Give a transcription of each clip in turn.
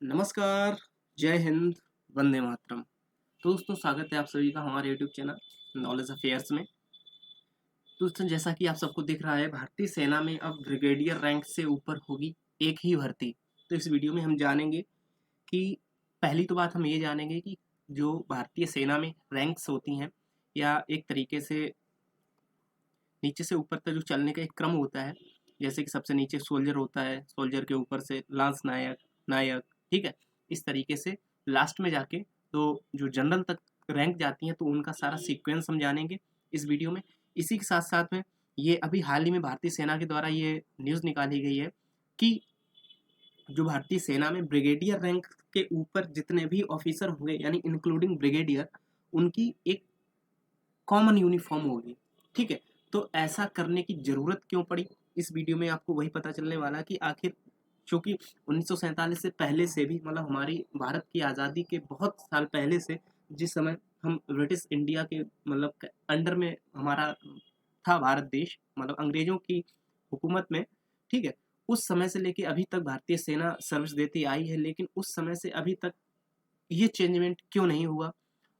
नमस्कार, जय हिंद, वंदे मातरम। तो दोस्तों स्वागत है आप सभी का हमारे यूट्यूब चैनल नॉलेज अफेयर्स में। दोस्तों जैसा कि आप सबको दिख रहा है भारतीय सेना में अब ब्रिगेडियर रैंक से ऊपर होगी एक ही भर्ती। तो इस वीडियो में हम जानेंगे कि पहली तो बात हम ये जानेंगे कि जो भारतीय सेना में रैंक्स होती हैं या एक तरीके से नीचे से ऊपर तक जो चलने का एक क्रम होता है, जैसे कि सबसे नीचे सोल्जर होता है, सोल्जर के ऊपर से लांस नायक, नायक, ठीक है। इस तरीके से लास्ट में जाके तो जो जनरल तक रैंक जाती हैं तो उनका सारा सीक्वेंस हम जानेंगे इस वीडियो में। इसी के साथ साथ में ये अभी हाल ही में भारतीय सेना के द्वारा ये न्यूज़ निकाली गई है कि जो भारतीय सेना में ब्रिगेडियर रैंक के ऊपर जितने भी ऑफिसर होंगे यानी इंक्लूडिंग ब्रिगेडियर, उनकी एक कॉमन यूनिफॉर्म होगी, ठीक है। तो ऐसा करने की ज़रूरत क्यों पड़ी? इस वीडियो में आपको वही पता चलने वाला कि आखिर चूँकि 1947 से पहले से भी मतलब हमारी भारत की आज़ादी के बहुत साल पहले से जिस समय हम ब्रिटिश इंडिया के मतलब अंडर में हमारा था भारत देश, मतलब अंग्रेज़ों की हुकूमत में, ठीक है। उस समय से लेके अभी तक भारतीय सेना सर्विस देती आई है, लेकिन उस समय से अभी तक ये चेंजमेंट क्यों नहीं हुआ?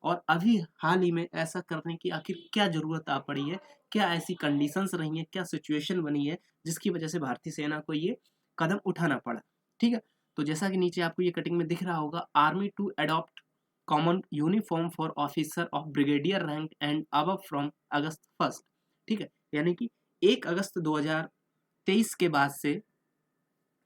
और अभी हाल ही में ऐसा करने की आखिर क्या ज़रूरत आ पड़ी है? क्या ऐसी कंडीशंस रही हैं, क्या सिचुएशन बनी है, जिसकी वजह से भारतीय सेना को ये कदम उठाना पड़ा? ठीक है? तो जैसा कि नीचे आपको ये कटिंग में दिख रहा होगा, army to adopt common uniform for officer of brigadier rank and above from August 1st, ठीक है? यानी कि 1 अगस्त 2023 के बाद से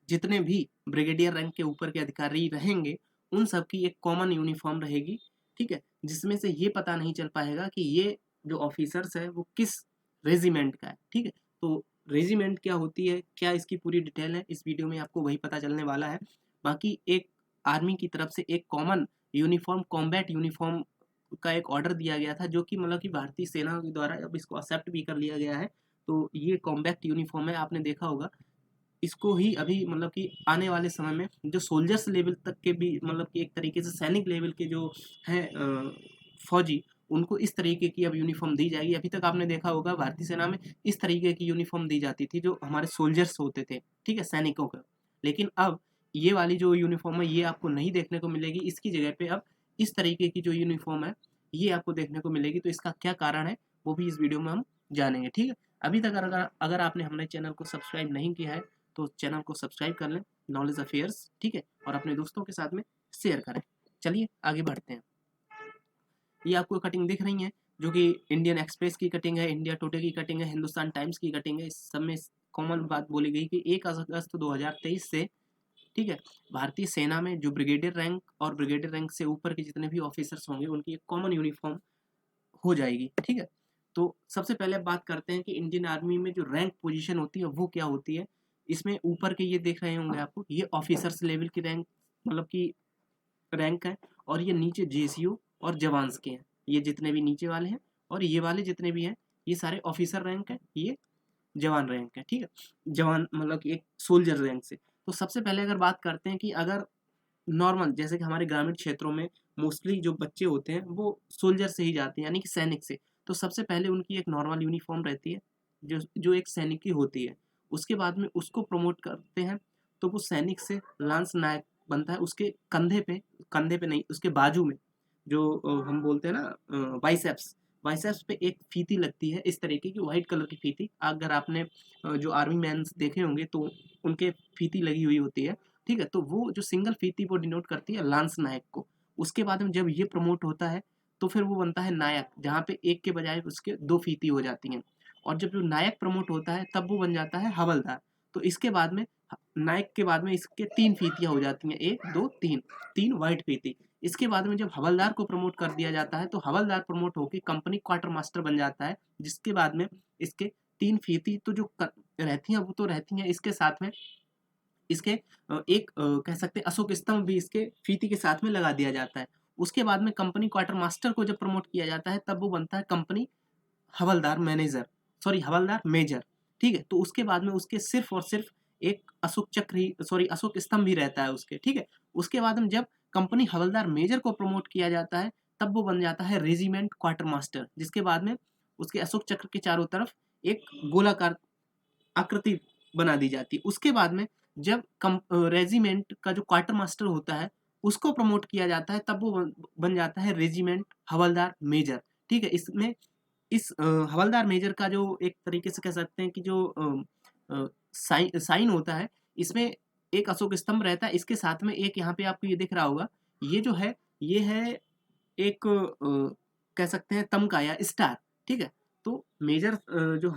जितने भी ब्रिगेडियर रैंक के ऊपर के अधिकारी रहेंगे, उन सब की एक कॉमन यूनिफ़ॉर्म रहेगी, ठीक है? जिसमें से ये पता नहीं चल पाएगा कि ये जो ऑफ़िसर्स है वो किस रेजिमेंट का है, ठीक है? तो रेजिमेंट क्या होती है, क्या इसकी पूरी डिटेल है, इस वीडियो में आपको वही पता चलने वाला है। बाकी एक आर्मी की तरफ से एक कॉमन यूनिफ़ॉर्म, कॉम्बैट यूनिफ़ॉर्म का एक ऑर्डर दिया गया था, जो कि मतलब कि भारतीय सेना के द्वारा अब इसको एक्सेप्ट भी कर लिया गया है। तो ये कॉम्बैट यूनिफ़ॉर्म है, आपने देखा होगा। इसको ही अभी मतलब कि आने वाले समय में जो सोल्जर्स लेवल तक के भी मतलब कि एक तरीके से सैनिक लेवल के जो हैं फौजी, उनको इस तरीके की अब यूनिफ़ॉर्म दी जाएगी। अभी तक आपने देखा होगा भारतीय सेना में इस तरीके की यूनिफ़ॉर्म दी जाती थी जो हमारे सोल्जर्स होते थे, ठीक है? सैनिकों का। लेकिन अब ये वाली जो यूनिफ़ॉर्म है ये आपको नहीं देखने को मिलेगी। इसकी जगह पे अब इस तरीके की जो यूनिफ़ॉर्म है, ये आपको देखने को मिलेगी। तो इसका क्या कारण है, वो भी इस वीडियो में हम जानेंगे, ठीक है? अभी तक अगर अगर आपने हमारे चैनल को सब्सक्राइब नहीं किया है तो चैनल को सब्सक्राइब कर लें, नॉलेज अफेयर्स, ठीक है? और अपने दोस्तों के साथ में शेयर करें। चलिए आगे बढ़ते हैं। ये आपको कटिंग दिख रही है जो कि इंडियन एक्सप्रेस की कटिंग है, इंडिया टुडे की कटिंग है, हिंदुस्तान टाइम्स की कटिंग है। इस सब में कॉमन बात बोली गई कि 1 अगस्त 2023 से, ठीक है, भारतीय सेना में जो ब्रिगेडियर रैंक और ब्रिगेडियर रैंक से ऊपर के जितने भी ऑफिसर्स होंगे उनकी एक कॉमन यूनिफॉर्म हो जाएगी, ठीक है? तो सबसे पहले बात करते हैं कि इंडियन आर्मी में जो रैंक पोजीशन होती है वो क्या होती है। इसमें ऊपर के ये देख रहे होंगे आपको, ये ऑफिसर्स लेवल की रैंक मतलब कि रैंक है, और ये नीचे जेसीओ और जवान्स के हैं। ये जितने भी नीचे वाले हैं और ये वाले जितने भी हैं, ये सारे ऑफिसर रैंक हैं, ये जवान रैंक है, ठीक है? जवान मतलब कि एक सोल्जर रैंक से। तो सबसे पहले अगर बात करते हैं कि अगर नॉर्मल जैसे कि हमारे ग्रामीण क्षेत्रों में मोस्टली जो बच्चे होते हैं वो सोल्जर से ही जाते हैं यानी कि सैनिक से। तो सबसे पहले उनकी एक नॉर्मल यूनिफ़ॉर्म रहती है, जो जो एक सैनिक की होती है। उसके बाद में उसको प्रमोट करते हैं, तो वो सैनिक से लांस नायक बनता है। उसके कंधे पे नहीं, उसके बाजू में जो हम बोलते हैं ना बाइसेप्स, बाइसेप्स पे एक फीती लगती है इस तरीके की व्हाइट कलर की फीती। अगर आपने जो आर्मी मैन्स देखे होंगे तो उनके फीती लगी हुई होती है। ठीक है? तो वो जो सिंगल फीती वो डिनोट करती है लांस नायक को। उसके बाद में जब ये प्रमोट होता है, तो फिर वो बनता है नायक, जहाँ पे 1 के बजाय उसके 2 फीती हो जाती हैं। और जब जो नायक प्रमोट होता है, तब वो बन जाता है हवलदार। तो इसके बाद में नायक के बाद में इसके 3 फीतियाँ हो जाती हैं, 1, 2, 3, 3 व्हाइट फीती। इसके बाद में जब हवलदार को प्रमोट कर दिया जाता है, तो हवलदार प्रमोट होके कंपनी क्वार्टर मास्टर बन जाता है, जिसके बाद में इसके 3 फीती तो जो रहती हैं, वो तो रहती हैं, इसके साथ में इसके एक कह सकते हैं अशोक स्तंभ भी इसके फीती के साथ में लगा दिया जाता है। उसके बाद में कंपनी क्वार्टर मास्टर को जब प्रमोट किया जाता है, तब वो बनता है कंपनी हवलदार मैनेजर, सॉरी हवलदार मेजर, ठीक है? तो उसके बाद में उसके सिर्फ़ और सिर्फ़ एक अशोक चक्र ही सॉरी अशोक स्तंभ ही रहता है उसके, ठीक है? उसके बाद में जब कंपनी हवलदार मेजर को प्रमोट किया जाता है, तब वो बन जाता है रेजिमेंट क्वार्टर मास्टर, जिसके बाद में उसके अशोक चक्र के चारों तरफ एक गोलाकार आकृति बना दी जाती है। उसके बाद में जब रेजिमेंट का जो क्वार्टर मास्टर होता है उसको प्रमोट किया जाता है, तब वो बन जाता है रेजिमेंट हवलदार मेजर। ठीक है, इसमें इस हवलदार मेजर का जो एक तरीके से कह सकते हैं कि जो साइन होता है, इसमें एक अशोक स्तंभ रहता है, इसके साथ में एक यहाँ पे आपको ये दिख रहा होगा, ये जो है ये है एक कह सकते हैं तमगा या स्टार। ठीक है, तो मेजर जो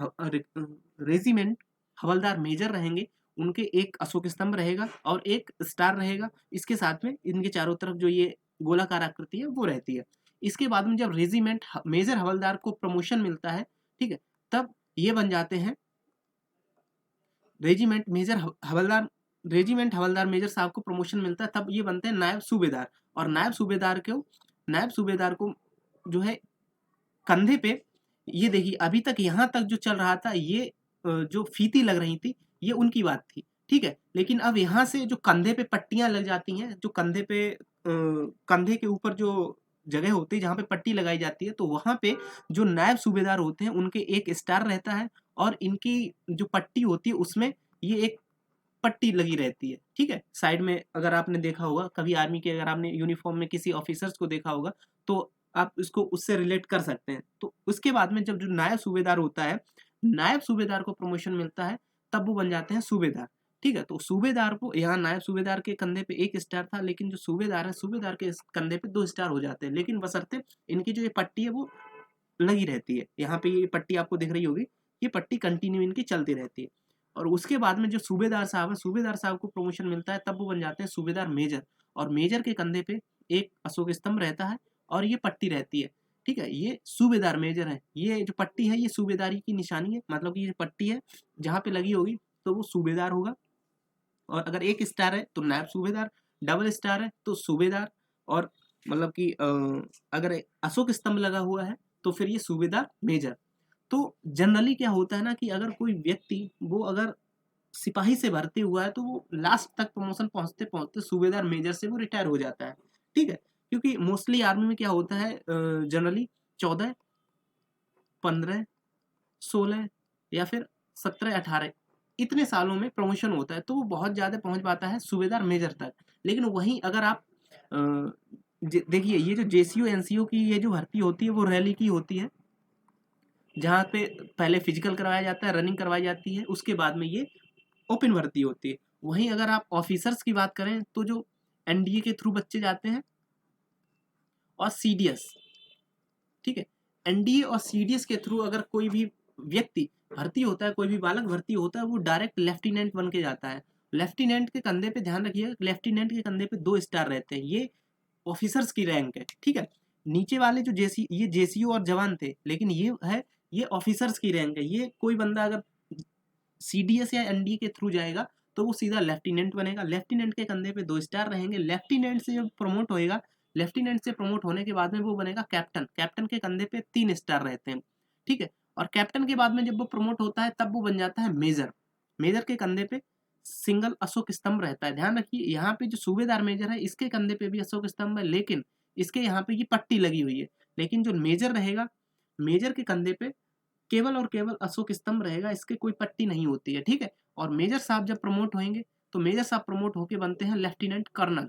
रेजिमेंट हवलदार मेजर रहेंगे, उनके एक अशोक स्तंभ रहेगा और एक स्टार रहेगा, इसके साथ में इनके चारों तरफ जो ये गोलाकार आकृति है वो रहती है। इसके बाद में जब रेजिमेंट मेजर हवलदार को प्रमोशन मिलता है, ठीक है, तब ये बन जाते हैं रेजिमेंट मेजर हवलदार। रेजिमेंट हवलदार मेजर साहब को प्रमोशन मिलता है, तब ये बनते हैं नायब सूबेदार। और नायब सूबेदार को जो है कंधे पे, ये देखिए अभी तक यहाँ तक जो चल रहा था, ये जो फीती लग रही थी ये उनकी बात थी। ठीक है, लेकिन अब यहाँ से जो कंधे पे पट्टियां लग जाती हैं, जो कंधे पे कंधे के ऊपर जो जगह होती है जहाँ पे पट्टी लगाई जाती है, तो वहाँ पे जो नायब सूबेदार होते हैं उनके एक स्टार रहता है और इनकी जो पट्टी होती है उसमें ये एक पट्टी लगी रहती है। ठीक है, साइड में अगर आपने देखा होगा कभी आर्मी के, अगर आपने यूनिफॉर्म में किसी ऑफिसर्स को देखा होगा तो आप इसको उससे रिलेट कर सकते हैं। तो उसके बाद में जब जो नायब सूबेदार होता है, नायब सूबेदार को प्रमोशन मिलता है, तब वो बन जाते हैं सूबेदार। ठीक है, तो सूबेदार को, यहाँ नायब सूबेदार के कंधे पे एक स्टार था, लेकिन जो सूबेदार है सूबेदार के कंधे पे 2 स्टार हो जाते हैं, लेकिन बशर्ते इनकी जो ये पट्टी है वो लगी रहती है। यहाँ पे ये पट्टी आपको दिख रही होगी, ये पट्टी कंटिन्यू इनकी चलती रहती है। और उसके बाद में जो सूबेदार साहब है, सूबेदार साहब को प्रमोशन मिलता है, तब वो बन जाते हैं सूबेदार मेजर। और मेजर के कंधे पे एक अशोक स्तंभ रहता है और ये पट्टी रहती है। ठीक है, ये सूबेदार मेजर है, ये जो पट्टी है ये सूबेदारी की निशानी है, मतलब कि ये पट्टी है जहाँ पे लगी होगी तो वो सूबेदार होगा। और अगर एक स्टार है तो नायब सूबेदार, डबल स्टार है तो सूबेदार, और मतलब कि अगर अशोक स्तंभ लगा हुआ है तो फिर ये सूबेदार मेजर। तो जनरली क्या होता है ना कि अगर कोई व्यक्ति वो अगर सिपाही से भर्ती हुआ है तो वो लास्ट तक प्रमोशन पहुंचते पहुंचते सूबेदार मेजर से वो रिटायर हो जाता है। ठीक है, क्योंकि मोस्टली आर्मी में क्या होता है, जनरली 14, 15, 16 या फिर 17, 18 इतने सालों में प्रमोशन होता है, तो वो बहुत ज़्यादा पहुंच पाता है सूबेदार मेजर तक। लेकिन वहीं अगर आप देखिए, ये जो जेसीओ एनसीओ की ये जो भर्ती होती है वो रैली की होती है, जहाँ पे पहले फिजिकल करवाया जाता है, रनिंग करवाई जाती है, उसके बाद में ये ओपन भर्ती होती है। वहीं अगर आप ऑफिसर्स की बात करें तो जो एनडीए के थ्रू बच्चे जाते हैं और सीडीएस, ठीक है, एनडीए और सीडीएस के थ्रू अगर कोई भी व्यक्ति भर्ती होता है, कोई भी बालक भर्ती होता है, वो डायरेक्ट लेफ्टिनेंट बन के जाता है। लेफ्टिनेंट के कंधे पे ध्यान रखिएगा, लेफ्टिनेंट के कंधे पे 2 स्टार रहते हैं, ये ऑफिसर्स की रैंक है। ठीक है, नीचे वाले जो ये जेसीओ और जवान थे, लेकिन ये ऑफिसर्स की रैंक है। ये कोई बंदा अगर सीडीएस या एनडीए के थ्रू जाएगा तो वो सीधा लेफ्टिनेंट बनेगा। लेफ्टिनेंट के कंधे पे 2 स्टार रहेंगे। लेफ्टिनेंट से जब प्रमोट होएगा, लेफ्टिनेंट से प्रमोट होने के बाद में वो बनेगा कैप्टन। कैप्टन के कंधे पे 3 स्टार रहते हैं। ठीक है, और कैप्टन के बाद में जब वो प्रमोट होता है तब वो बन जाता है मेजर। मेजर के कंधे पे सिंगल अशोक स्तंभ रहता है। ध्यान रखिए, यहाँ पे जो सूबेदार मेजर है इसके कंधे पे भी अशोक स्तंभ है, लेकिन इसके यहाँ पे ये पट्टी लगी हुई है। लेकिन जो मेजर रहेगा, मेजर के कंधे पे केवल और केवल अशोक स्तंभ रहेगा, इसके कोई पट्टी नहीं होती है। ठीक है, और मेजर साहब जब प्रमोट होंगे तो मेजर साहब प्रमोट होके बनते हैं लेफ्टिनेंट कर्नल।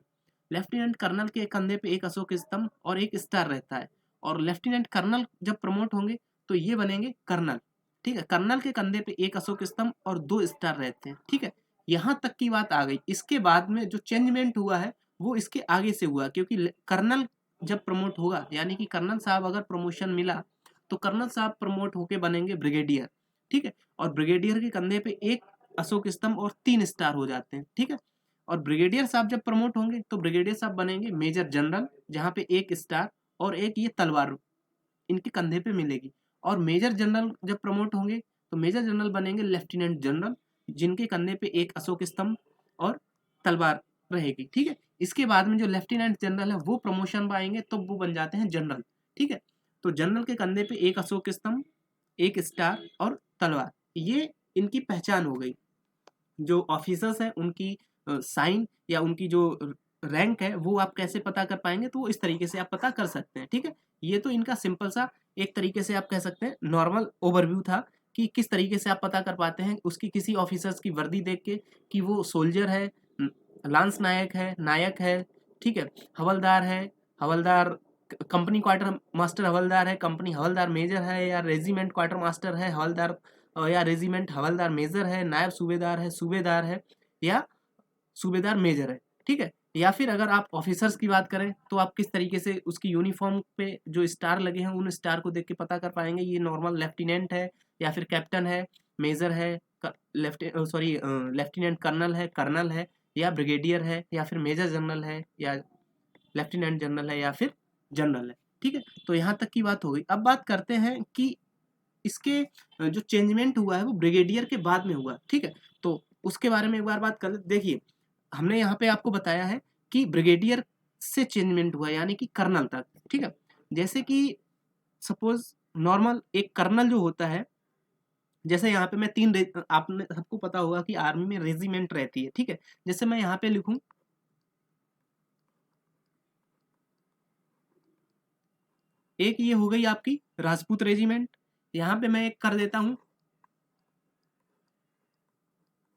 लेफ्टिनेंट कर्नल के कंधे पे एक अशोक स्तंभ और एक स्टार रहता है। और लेफ्टिनेंट कर्नल जब प्रमोट होंगे तो ये बनेंगे कर्नल। ठीक है, कर्नल के कंधे पे एक अशोक स्तंभ और 2 स्टार रहते हैं। ठीक है, यहाँ तक की बात आ गई। इसके बाद में जो चेंजमेंट हुआ है वो इसके आगे से हुआ, क्योंकि कर्नल जब प्रमोट होगा, यानी कि कर्नल साहब अगर प्रमोशन मिला तो कर्नल साहब प्रमोट होके बनेंगे ब्रिगेडियर। ठीक है, और ब्रिगेडियर के कंधे पे एक अशोक स्तंभ और 3 स्टार हो जाते हैं। ठीक है, और ब्रिगेडियर साहब जब प्रमोट होंगे तो ब्रिगेडियर साहब बनेंगे मेजर जनरल, जहाँ पे 1 स्टार और एक ये तलवार इनके कंधे पे मिलेगी। और मेजर जनरल जब प्रमोट होंगे तो मेजर जनरल बनेंगे लेफ्टिनेंट जनरल, जिनके कंधे पे एक अशोक स्तंभ और तलवार रहेगी। ठीक है, इसके बाद में जो लेफ्टिनेंट जनरल है वो प्रमोशन पाएंगे तो वो बन जाते हैं जनरल। ठीक है, तो जनरल के कंधे पे एक अशोक स्तंभ, एक स्टार और तलवार, ये इनकी पहचान हो गई। जो ऑफिसर्स हैं उनकी साइन या उनकी जो रैंक है वो आप कैसे पता कर पाएंगे, तो इस तरीके से आप पता कर सकते हैं। ठीक है, ये तो इनका सिंपल सा एक तरीके से आप कह सकते हैं नॉर्मल ओवरव्यू था कि किस तरीके से आप पता कर पाते हैं उसकी किसी ऑफिसर्स की वर्दी देख के कि वो सोल्जर है, लांस नायक है, नायक है, ठीक है, हवलदार है, हवलदार कंपनी क्वार्टर मास्टर हवलदार है, कंपनी हवलदार मेजर है, या रेजिमेंट क्वार्टर मास्टर है हवलदार, या रेजिमेंट हवलदार मेजर है, नायब सूबेदार है, या सूबेदार मेजर है, ठीक है। या फिर अगर आप ऑफिसर्स की बात करें तो आप किस तरीके से उसकी यूनिफॉर्म पे जो स्टार लगे हैं उन स्टार को देख के पता कर पाएंगे ये नॉर्मल लेफ्टिनेंट है या फिर कैप्टन है, मेजर है, लेफ्टिनेंट कर्नल है, या ब्रिगेडियर है, या फिर मेजर जनरल है, या लेफ्टिनेंट जनरल है, या फिर जनरल है, ठीक है। तो यहाँ तक की बात हो गई। अब बात करते हैं कि इसके जो चेंजमेंट हुआ है वो ब्रिगेडियर के बाद में हुआ, ठीक है। तो उसके बारे में एक बार बात कर लेते। देखिए हमने यहाँ पे आपको बताया है कि ब्रिगेडियर से चेंजमेंट हुआ यानी कि कर्नल तक, ठीक है। जैसे कि सपोज नॉर्मल एक कर्नल जो होता है, जैसे यहाँ पे मैं आपने सबको पता होगा कि आर्मी में रेजिमेंट रहती है, ठीक है। जैसे मैं यहाँ पे लिखूं एक, ये हो गई आपकी राजपूत रेजिमेंट। यहाँ पे मैं एक कर देता हूँ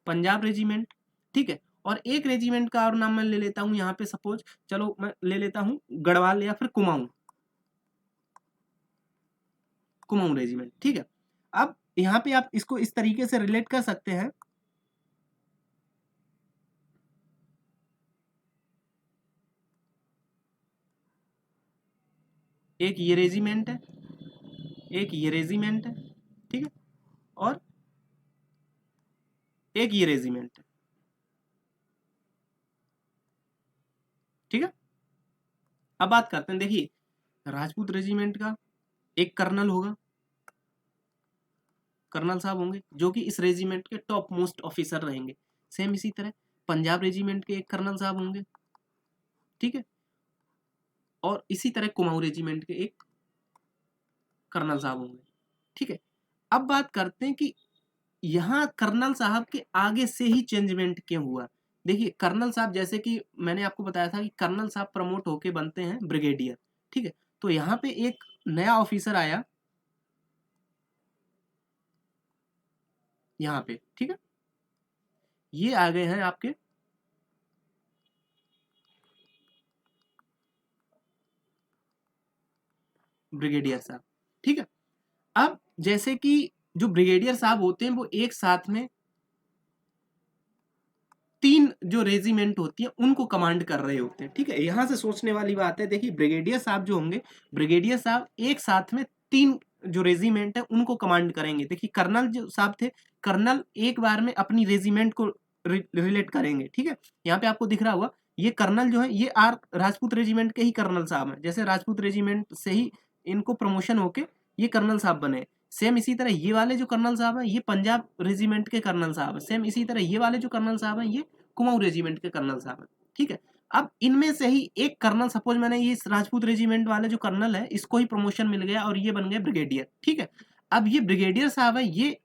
पंजाब रेजिमेंट, ठीक है। और एक रेजिमेंट का और नाम मैं ले लेता हूँ यहाँ पे, सपोज चलो मैं ले लेता हूँ गढ़वाल या फिर कुमाऊं रेजिमेंट, ठीक है। अब यहाँ पे आप इसको इस तरीके से रिलेट कर सकते हैं, एक ये रेजिमेंट है, एक ये रेजिमेंट है, ठीक है, और एक ये रेजिमेंट है, ठीक है। अब बात करते हैं, देखिए राजपूत रेजिमेंट का एक कर्नल होगा, कर्नल साहब होंगे जो कि इस रेजिमेंट के टॉप मोस्ट ऑफिसर रहेंगे। सेम इसी तरह पंजाब रेजिमेंट के एक कर्नल साहब होंगे, ठीक है, और इसी तरह कुमाऊं रेजिमेंट के एक कर्नल साहब होंगे, ठीक है। अब बात करते हैं कि यहाँ कर्नल साहब के आगे से ही चेंजमेंट क्यों हुआ। देखिए कर्नल साहब, जैसे कि मैंने आपको बताया था कि कर्नल साहब प्रमोट होके बनते हैं ब्रिगेडियर, ठीक है। तो यहाँ पे एक नया ऑफिसर आया यहाँ पे, ठीक है, ये आ गए हैं आपके ब्रिगेडियर साहब, ठीक है। अब जैसे कि जो ब्रिगेडियर साहब होते हैं वो एक साथ में 3 जो रेजिमेंट होती है उनको कमांड कर रहे होते हैं, ठीक है। यहां से सोचने वाली बात है, देखिए ब्रिगेडियर साहब जो होंगे, ब्रिगेडियर साहब एक साथ में 3 जो रेजिमेंट है उनको कमांड करेंगे। देखिए कर्नल जो साहब थे, कर्नल एक बार में अपनी रेजिमेंट को रिलेट करेंगे, ठीक है। यहाँ पे आपको दिख रहा होगा ये कर्नल जो है ये राजपूत रेजिमेंट के ही कर्नल साहब हैं। जैसे राजपूत रेजिमेंट से ही इनको प्रमोशन होके ये कर्नल साहब बने। सेम इसी तरह ये वाले जो कर्नल साहब हैं ये पंजाब रेजिमेंट के कर्नल साहब हैं। सेम इसी तरह ये वाले जो कर्नल साहब हैं ये कुमाऊं रेजिमेंट के कर्नल साहब हैं, ठीक है। अब इनमें से ही एक कर्नल, सपोज मैंने ये राजपूत रेजिमेंट वाले जो कर्नल है इसको ही प्रमोशन मिल गया और ये बन गए ब्रिगेडियर, ठीक है। अब ये ब्रिगेडियर साहब है ये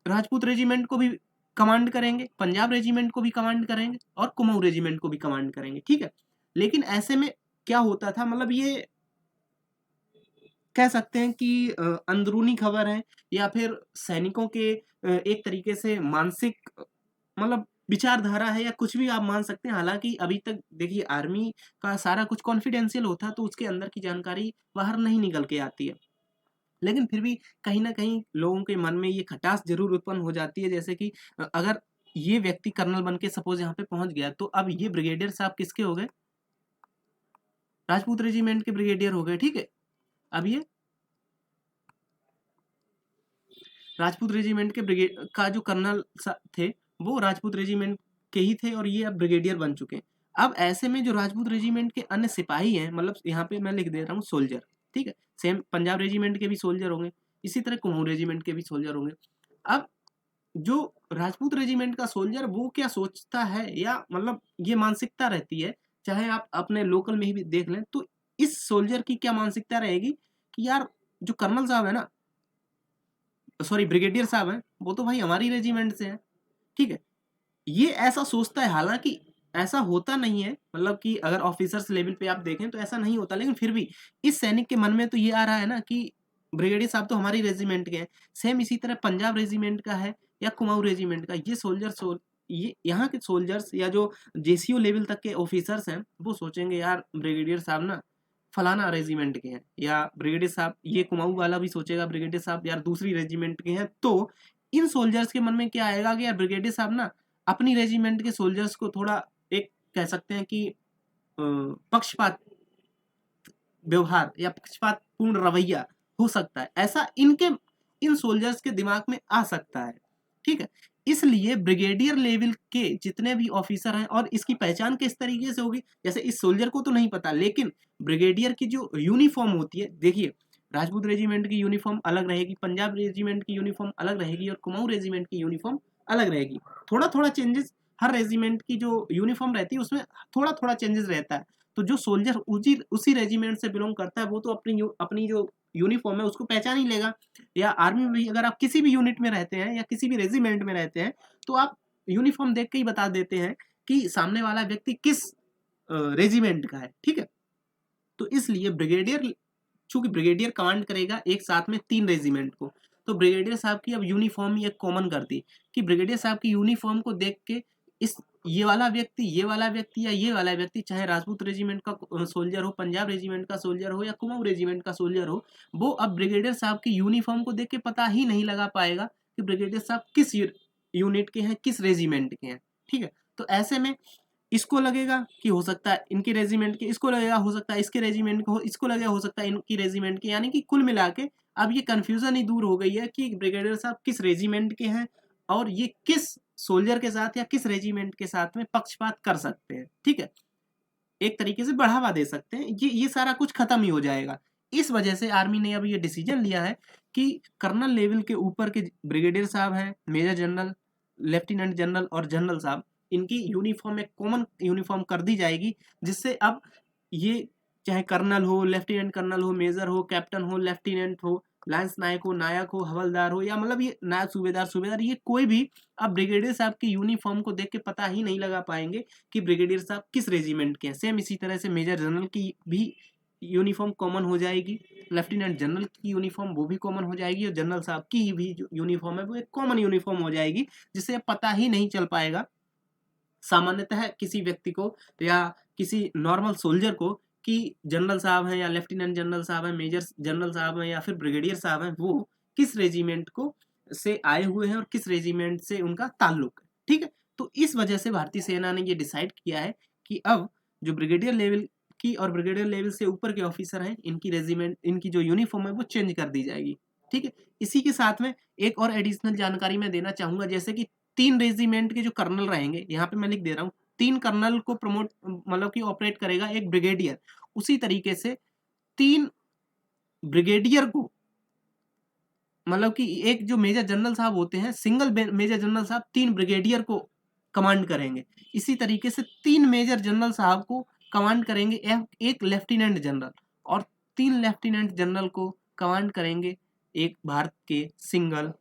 राजपूत रेजिमेंट को भी कमांड करेंगे, पंजाब रेजिमेंट को भी कमांड करेंगे और कुमाऊं रेजिमेंट को भी कमांड करेंगे, ठीक है। लेकिन ऐसे में क्या होता था, मतलब ये कह सकते हैं कि अंदरूनी खबर है या फिर सैनिकों के एक तरीके से मानसिक मतलब विचारधारा है या कुछ भी आप मान सकते हैं। हालांकि अभी तक देखिए आर्मी का सारा कुछ कॉन्फिडेंशियल होता है तो उसके अंदर की जानकारी बाहर नहीं निकल के आती है, लेकिन फिर भी कहीं ना कहीं लोगों के मन में ये खटास जरूर उत्पन्न हो जाती है। जैसे कि अगर ये व्यक्ति कर्नल बन के सपोज यहाँ पे पहुंच गया तो अब ये ब्रिगेडियर साहब किसके हो गए, राजपूत रेजिमेंट के ब्रिगेडियर हो गए, ठीक है। अब ये राजपूत रेजिमेंट के ब्रिगेड का जो कर्नल थे वो राजपूत रेजिमेंट के ही थे और ये अब ब्रिगेडियर बन चुके हैं। अब ऐसे में जो राजपूत रेजिमेंट के अन्य सिपाही हैं, मतलब यहाँ पे मैं लिख दे रहा हूँ सोल्जर, ठीक है। सेम पंजाब रेजिमेंट के भी सोल्जर होंगे, इसी तरह कुमाऊं रेजिमेंट के भी सोल्जर होंगे। अब जो राजपूत रेजिमेंट का सोल्जर वो क्या सोचता है या मतलब ये मानसिकता रहती है, चाहे आप अपने लोकल में ही भी देख लें तो इस सोल्जर की क्या मानसिकता रहेगी कि यार जो कर्नल साहब है ना, सॉरी ब्रिगेडियर साहब हैं, वो तो भाई हमारी रेजिमेंट से हैं, ठीक है। ये ऐसा सोचता है, हालांकि ऐसा होता नहीं है, मतलब कि अगर ऑफिसर्स लेवल पे आप देखें तो ऐसा नहीं होता, लेकिन फिर भी इस सैनिक के मन में तो ये आ रहा है ना कि ब्रिगेडियर साहब तो हमारी रेजिमेंट के हैं, सेम इसी तरह पंजाब रेजिमेंट का है या कुमाऊं रेजिमेंट का, ये ये यहाँ के सोल्जर्स या जो जेसीओ लेवल तक के ऑफिसर्स हैं वो सोचेंगे यार ब्रिगेडियर साहब ना फलाना रेजिमेंट के हैं, या ब्रिगेडियर साहब, ये कुमाऊं वाला भी सोचेगा ब्रिगेडियर साहब यार दूसरी रेजिमेंट के हैं। तो इन सोल्जर्स के मन में क्या आएगा कि यार ब्रिगेडियर साहब ना अपनी रेजिमेंट के सोल्जर्स को थोड़ा एक कह सकते हैं कि पक्षपात व्यवहार या पक्षपात पूर्ण रवैया हो सकता है, ऐसा इन सोल्जर्स के दिमाग में आ सकता है। ठीक है, इसलिए ब्रिगेडियर लेवल के जितने भी ऑफिसर हैं, और इसकी पहचान किस तरीके से होगी, जैसे इस सोल्जर को तो नहीं पता, लेकिन ब्रिगेडियर की जो यूनिफॉर्म होती है, देखिए राजपूत रेजिमेंट की यूनिफॉर्म अलग रहेगी, पंजाब रेजिमेंट की यूनिफॉर्म अलग रहेगी, और कुमाऊं रेजिमेंट की यूनिफॉर्म अलग रहेगी। थोड़ा थोड़ा चेंजेस हर रेजिमेंट की जो यूनिफॉर्म रहती है उसमें थोड़ा थोड़ा चेंजेस रहता है। तो जो सोल्जर उसी रेजिमेंट से बिलोंग करता है वो तो अपनी जो यूनिफॉर्म है उसको पहचान ही लेगा। या आर्मी में भी अगर आप किसी भी यूनिट में रहते हैं या किसी भी रेजिमेंट में रहते हैं तो आप यूनिफॉर्म देख के ही बता देते हैं कि सामने वाला व्यक्ति किस रेजिमेंट का है। ठीक है, तो इसलिए चूंकि ब्रिगेडियर कमांड करेगा एक साथ में 3 रेजिमेंट को, तो ब्रिगेडियर साहब की अब यूनिफॉर्म ही एक कॉमन कर दी कि ब्रिगेडियर साहब की यूनिफॉर्म को देख के इस ये वाला व्यक्ति या ये वाला व्यक्ति, चाहे राजपूत रेजिमेंट का सोल्जर हो, पंजाब रेजिमेंट का सोल्जर हो या कुमाऊं रेजिमेंट का सोल्जर हो, वो अब ब्रिगेडियर साहब की यूनिफॉर्म को देख के पता ही नहीं लगा पाएगा कि ब्रिगेडियर साहब किस यूनिट के हैं, किस रेजिमेंट के हैं। ठीक है, तो ऐसे में इसको लगेगा कि हो सकता है इनकी रेजिमेंट के, इसको लगेगा हो सकता है इसके रेजिमेंट के हो, इसको लगेगा हो सकता है इनकी रेजिमेंट के, यानी कि कुल मिला के अब ये कंफ्यूजन ही दूर हो गई है कि ब्रिगेडियर साहब किस रेजिमेंट के हैं और ये किस सोल्जर के साथ या किस रेजिमेंट के साथ में पक्षपात कर सकते हैं। ठीक है, एक तरीके से बढ़ावा दे सकते हैं, ये सारा कुछ खत्म ही हो जाएगा। इस वजह से आर्मी ने अब ये डिसीजन लिया है कि कर्नल लेवल के ऊपर के ब्रिगेडियर साहब हैं, मेजर जनरल, लेफ्टिनेंट जनरल और जनरल साहब, इनकी यूनिफॉर्म एक कॉमन यूनिफॉर्म कर दी जाएगी, जिससे अब ये चाहे कर्नल हो, लेफ्टिनेंट कर्नल हो, मेजर हो, कैप्टन हो, लेफ्टिनेंट हो, लांस नायक हो, हवलदार हो, या मतलब ये नायक सूबेदार, ये कोई भी अब ब्रिगेडियर साहब की यूनिफॉर्म को देख के पता ही नहीं लगा पाएंगे कि ब्रिगेडियर साहब किस रेजिमेंट के हैं। सेम इसी तरह से मेजर जनरल की भी यूनिफॉर्म कॉमन हो जाएगी, लेफ्टिनेंट जनरल की यूनिफॉर्म वो भी कॉमन हो जाएगी, और जनरल साहब की भी जो यूनिफॉर्म है वो एक कॉमन यूनिफॉर्म हो जाएगी, जिससे पता ही नहीं चल पाएगा सामान्यतः किसी व्यक्ति को या किसी नॉर्मल सोल्जर को कि जनरल साहब हैं या लेफ्टिनेंट जनरल साहब हैं, मेजर जनरल साहब हैं या फिर ब्रिगेडियर साहब हैं, वो किस रेजिमेंट को से आए हुए हैं और किस रेजिमेंट से उनका ताल्लुक है। ठीक है, तो इस वजह से भारतीय सेना ने ये डिसाइड किया है कि अब जो ब्रिगेडियर लेवल की और ब्रिगेडियर लेवल से ऊपर के ऑफिसर हैं, इनकी रेजिमेंट, इनकी जो यूनिफॉर्म है वो चेंज कर दी जाएगी। ठीक है, इसी के साथ में एक और एडिशनल जानकारी मैं देना चाहूंगा, जैसे कि 3 रेजिमेंट के जो कर्नल रहेंगे, यहाँ पे मैं लिख दे रहा हूँ, 3 कर्नल को प्रमोट मतलब कि ऑपरेट करेगा एक ब्रिगेडियर, उसी तरीके से 3 ब्रिगेडियर को मतलब कि एक जो मेजर जनरल साहब होते हैं, सिंगल मेजर जनरल साहब 3 ब्रिगेडियर को कमांड करेंगे। इसी तरीके से 3 मेजर जनरल साहब को कमांड करेंगे एक लेफ्टिनेंट जनरल, और 3 लेफ्टिनेंट जनरल को कमांड करेंगे एक भारत के सिंगल